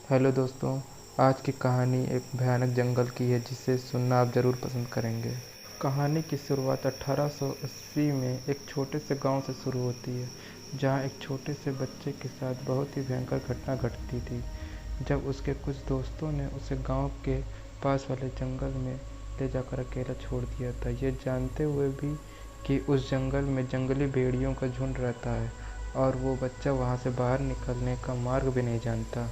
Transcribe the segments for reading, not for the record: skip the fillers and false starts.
Hello दोस्तों, आज की कहानी एक भयानक जंगल की है जिसे सुनना आप ज़रूर पसंद करेंगे। कहानी की शुरुआत 1880 में एक छोटे से गांव से शुरू होती है, जहां एक छोटे से बच्चे के साथ बहुत ही भयंकर घटना घटती थी। जब उसके कुछ दोस्तों ने उसे गांव के पास वाले जंगल में ले जाकर अकेला छोड़ दिया था, ये जानते हुए भी कि उस जंगल में जंगली भेड़ियों का झुंड रहता है और वो बच्चा वहां से बाहर निकलने का मार्ग भी नहीं जानता।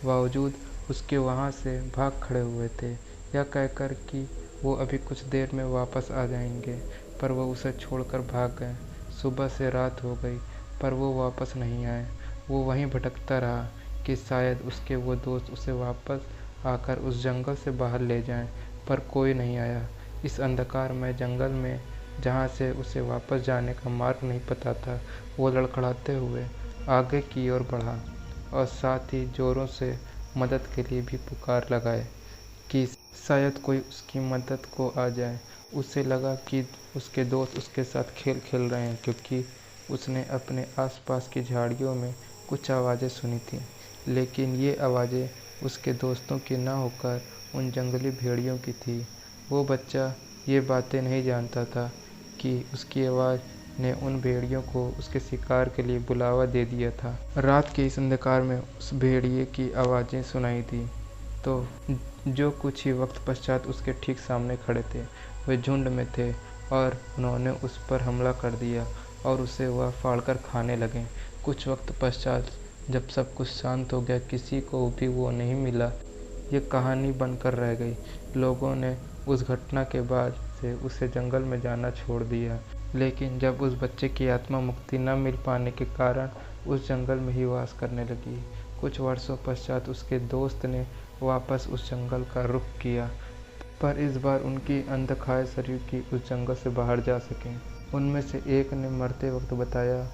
बावजूद उसके वहाँ से भाग खड़े हुए थे, यह कहकर कि वो अभी कुछ देर में वापस आ जाएंगे, पर वो उसे छोड़कर भाग गए। सुबह से रात हो गई, पर वो वापस नहीं आए। वो वहीं भटकता रहा कि शायद उसके वो दोस्त उसे वापस आकर उस जंगल से बाहर ले जाएं, पर कोई नहीं आया। इस अंधकारमय जंगल में जहाँ से उसे वापस जाने का मार्ग नहीं पता था, वो लड़खड़ाते हुए आगे की ओर बढ़ा और साथ ही जोरों से मदद के लिए भी पुकार लगाए कि शायद कोई उसकी मदद को आ जाए। उसे लगा कि उसके दोस्त उसके साथ खेल खेल रहे हैं, क्योंकि उसने अपने आसपास की झाड़ियों में कुछ आवाज़ें सुनी थीं, लेकिन ये आवाज़ें उसके दोस्तों की न होकर उन जंगली भेड़ियों की थी। वो बच्चा ये बातें नहीं जानता था कि उसकी आवाज़ ने उन भेड़ियों को उसके शिकार के लिए बुलावा दे दिया था। रात के इस अंधकार में उस भेड़िए की आवाज़ें सुनाई दी तो जो कुछ ही वक्त पश्चात उसके ठीक सामने खड़े थे, वे झुंड में थे और उन्होंने उस पर हमला कर दिया और उसे वह फाड़कर खाने लगे। कुछ वक्त पश्चात जब सब कुछ शांत हो गया, किसी को भी वो नहीं मिला। ये कहानी बनकर रह गई। लोगों ने उस घटना के बाद से उसे जंगल में जाना छोड़ दिया, लेकिन जब उस बच्चे की आत्मा मुक्ति न मिल पाने के कारण उस जंगल में ही वास करने लगी। कुछ वर्षों पश्चात उसके दोस्त ने वापस उस जंगल का रुख किया, पर इस बार उनकी अंधखाए शरीर की उस जंगल से बाहर जा सकें। उनमें से एक ने मरते वक्त बताया,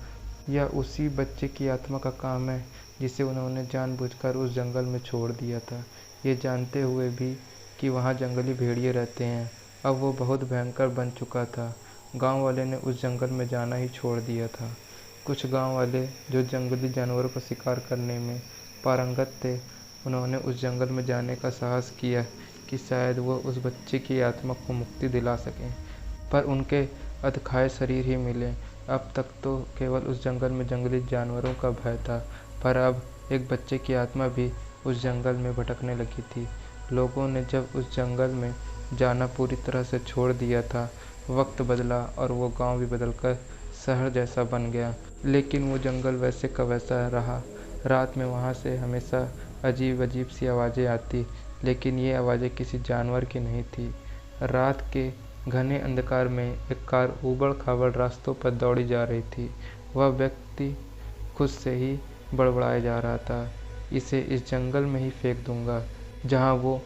यह उसी बच्चे की आत्मा का काम है जिसे उन्होंने जानबूझकर उस जंगल में छोड़ दिया था, ये जानते हुए भी कि वहाँ जंगली भेड़िए रहते हैं। अब वो बहुत भयंकर बन चुका था। गांव वाले ने उस जंगल में जाना ही छोड़ दिया था। कुछ गांव वाले जो जंगली जानवरों का शिकार करने में पारंगत थे, उन्होंने उस जंगल में जाने का साहस किया कि शायद वो उस बच्चे की आत्मा को मुक्ति दिला सकें, पर उनके अधखाए शरीर ही मिले। अब तक तो केवल उस जंगल में जंगली जानवरों का भय था, पर अब एक बच्चे की आत्मा भी उस जंगल में भटकने लगी थी। लोगों ने जब उस जंगल में जाना पूरी तरह से छोड़ दिया था, वक्त बदला और वो गांव भी बदलकर शहर जैसा बन गया, लेकिन वो जंगल वैसे का वैसा रहा। रात में वहाँ से हमेशा अजीब अजीब सी आवाज़ें आती, लेकिन ये आवाज़ें किसी जानवर की नहीं थी। रात के घने अंधकार में एक कार ऊबड़-खाबड़ रास्तों पर दौड़ी जा रही थी। वह व्यक्ति खुद से ही बड़बड़ाए जा रहा था, इसे इस जंगल में ही फेंक दूंगा, जहाँ वो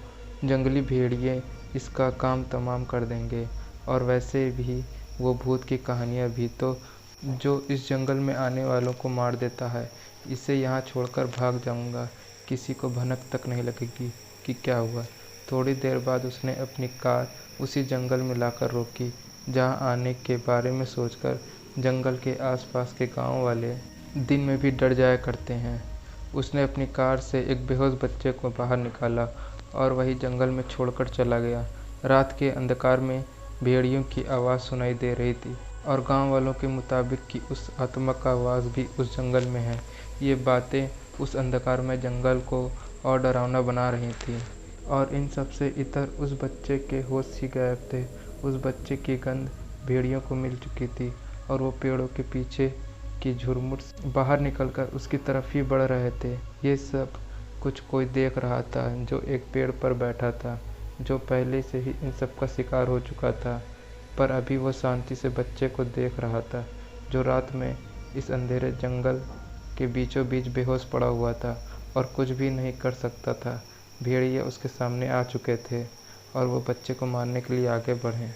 जंगली भेड़िए इसका काम तमाम कर देंगे। और वैसे भी वो भूत की कहानियाँ भी तो जो इस जंगल में आने वालों को मार देता है, इसे यहाँ छोड़कर भाग जाऊंगा। किसी को भनक तक नहीं लगेगी कि क्या हुआ। थोड़ी देर बाद उसने अपनी कार उसी जंगल में लाकर रोकी, जहाँ आने के बारे में सोचकर जंगल के आसपास के गांव वाले दिन में भी डर जाया करते हैं। उसने अपनी कार से एक बेहोश बच्चे को बाहर निकाला और वही जंगल में छोड़कर चला गया। रात के अंधकार में भेड़ियों की आवाज़ सुनाई दे रही थी और गांव वालों के मुताबिक कि उस आत्मा का वास भी उस जंगल में है। ये बातें उस अंधकार में जंगल को और डरावना बना रही थी, और इन सब से इतर उस बच्चे के होश ही गायब थे। उस बच्चे की गंध भेड़ियों को मिल चुकी थी और वो पेड़ों के पीछे की झुरमुट से बाहर निकलकर उसकी तरफ ही बढ़ रहे थे। ये सब कुछ कोई देख रहा था, जो एक पेड़ पर बैठा था, जो पहले से ही इन सब का शिकार हो चुका था, पर अभी वो शांति से बच्चे को देख रहा था, जो रात में इस अंधेरे जंगल के बीचों बीच बेहोश पड़ा हुआ था और कुछ भी नहीं कर सकता था। भेड़िए उसके सामने आ चुके थे और वो बच्चे को मारने के लिए आगे बढ़े।